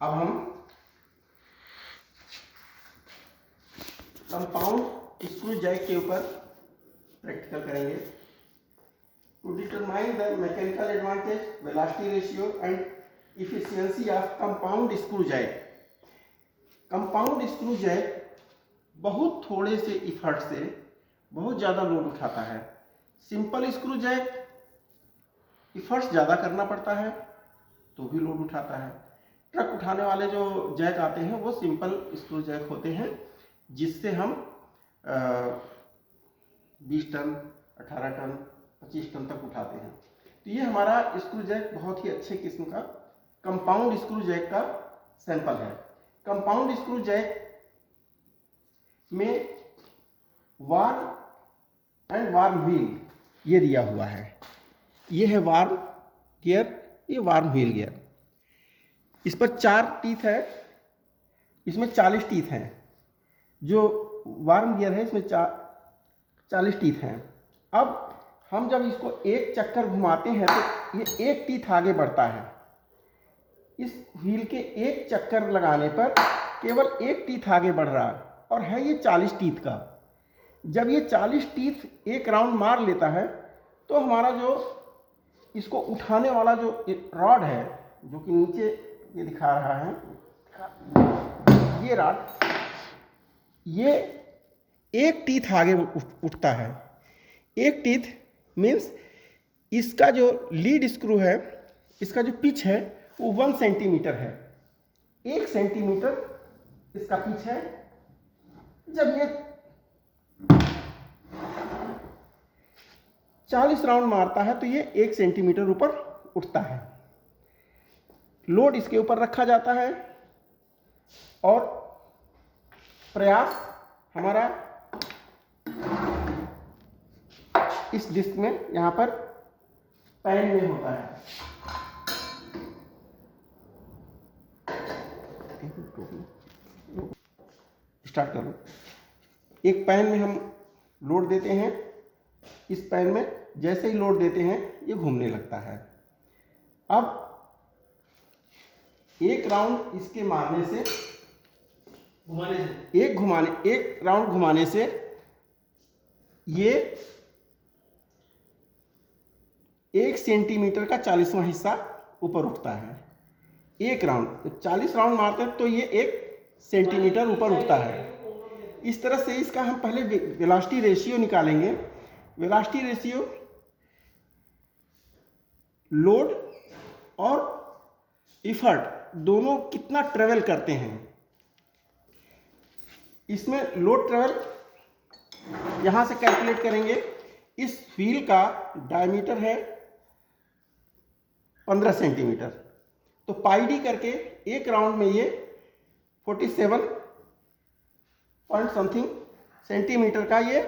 अब हम compound screw Jack के ऊपर प्रैक्टिकल करेंगे। To determine the mechanical advantage, velocity ratio and efficiency of compound screw jack. Compound screw jack बहुत थोड़े से इफर्ट से बहुत ज़्यादा लोड उठाता है। सिंपल स्क्रू जैक इफर्ट्स ज़्यादा करना पड़ता है तो भी लोड उठाता है। ट्रक उठाने वाले जो जैक आते हैं वो सिंपल स्क्रू जैक होते हैं, जिससे हम 20 टन, 18 टन, 25 टन तक उठाते हैं। तो ये हमारा स्क्रू जैक बहुत ही अच्छे किस्म का कंपाउंड स्क्रू जैक का सैंपल है। कंपाउंड स्क्रू जैक में वार्म एंड वार्म व्हील ये दिया हुआ है। ये है वार्म गियर, ये वार्म व्हील गियर। इस पर 4 टीथ है, इसमें 40 टीथ हैं। जो वार्म गियर है इसमें 40 टीथ हैं। अब हम जब इसको एक चक्कर घुमाते हैं तो ये एक टीथ आगे बढ़ता है। इस व्हील के एक चक्कर लगाने पर केवल एक टीथ आगे बढ़ रहा है और है ये 40 टीथ का। जब ये 40 टीथ एक राउंड मार लेता है तो हमारा जो इसको उठाने वाला जो रॉड है, जो कि नीचे ये दिखा रहा है, ये रॉड, ये एक टीथ आगे उठता है। एक टीथ मीन्स इसका जो लीड स्क्रू है, इसका जो पिच है वो 1 सेंटीमीटर है। 1 सेंटीमीटर इसका पिच है। जब ये 40 राउंड मारता है तो ये 1 सेंटीमीटर ऊपर उठता है। लोड इसके ऊपर रखा जाता है और प्रयास हमारा इस डिस्क में यहाँ पर पैन में होता है। स्टार्ट करो। एक पैन में हम लोड देते हैं। इस पैन में जैसे ही लोड देते हैं ये घूमने लगता है। अब एक राउंड इसके मारने से, एक राउंड घुमाने से ये 1 सेंटीमीटर का 40वां हिस्सा ऊपर उठता है। एक राउंड 40 राउंड मारते हैं तो ये 1 सेंटीमीटर ऊपर उठता है। इस तरह से इसका हम पहले वेलोसिटी रेशियो निकालेंगे। वेलोसिटी रेशियो लोड और इफर्ट दोनों कितना ट्रेवल करते हैं। इसमें लोड ट्रेवल यहां से कैलकुलेट करेंगे। इस व्हील का डायमीटर है 15 सेंटीमीटर, तो पाई डी करके एक राउंड में ये 47 पॉइंट समथिंग सेंटीमीटर का ये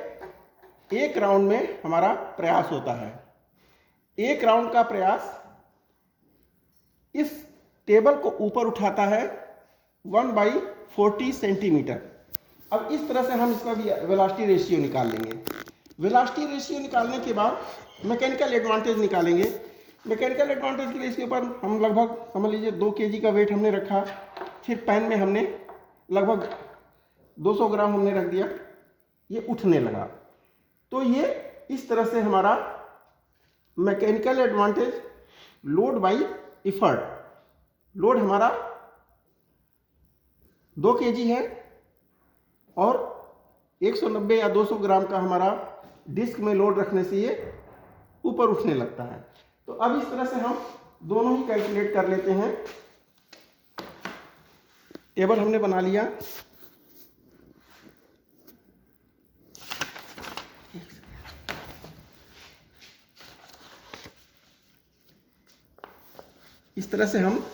एक राउंड में हमारा प्रयास होता है। एक राउंड का प्रयास इस टेबल को ऊपर उठाता है 1/40 सेंटीमीटर। अब इस तरह से हम इसका भी वेलोसिटी रेशियो निकाल लेंगे। वेलोसिटी रेशियो निकालने के बाद मैकेनिकल एडवांटेज निकालेंगे। मैकेनिकल एडवांटेज के लिए इसके ऊपर हम लगभग समझ लीजिए 2 kg का वेट हमने रखा। फिर पैन में हमने लगभग 200 ग्राम हमने रख दिया, ये उठने लगा। तो ये इस तरह से हमारा mechanical advantage load by effort. Load हमारा 2 kg है और 190 या 200 ग्राम का हमारा डिस्क में लोड रखने से ये ऊपर उठने लगता है। तो अब इस तरह से हम दोनों ही कैलकुलेट कर लेते हैं। टेबल हमने बना लिया। इस तरह से हम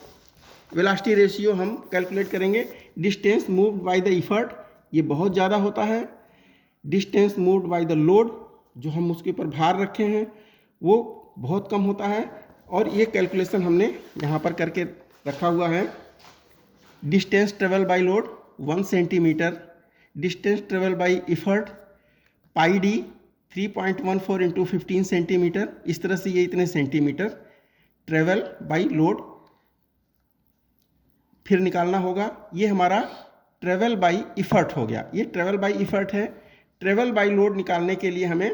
वेलोसिटी रेशियो हम कैलकुलेट करेंगे। Distance moved by the effort ये बहुत ज़्यादा होता है। Distance moved by the load जो हम उसके ऊपर भार रखे हैं वो बहुत कम होता है। और ये कैलकुलेशन हमने यहाँ पर करके रखा हुआ है। Distance travel by load 1 centimetre, distance travel by effort pi D 3.14 into 15 centimetre. इस तरह से ये इतने सेंटीमीटर ट्रेवल बाय लोड फिर निकालना होगा। ये हमारा ट्रेवल बाई इफर्ट हो गया, ये ट्रेवल बाई इफर्ट है। ट्रेवल बाई लोड निकालने के लिए हमें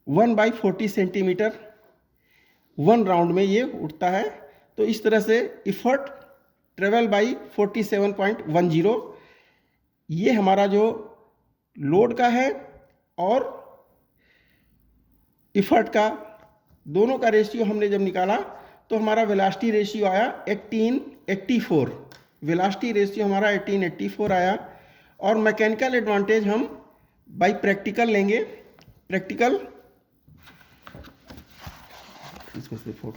1/40 सेंटीमीटर 1 राउंड में ये उठता है। तो इस तरह से इफर्ट ट्रेवल बाई 47.10, ये हमारा जो लोड का है और इफर्ट का दोनों का रेशियो हमने जब निकाला तो हमारा वेलोसिटी रेशियो आया 1884। वेलोसिटी रेशियो हमारा 1884 आया। और मैकेनिकल एडवांटेज हम बाई प्रैक्टिकल लेंगे। प्रैक्टिकल इसमें से फोटो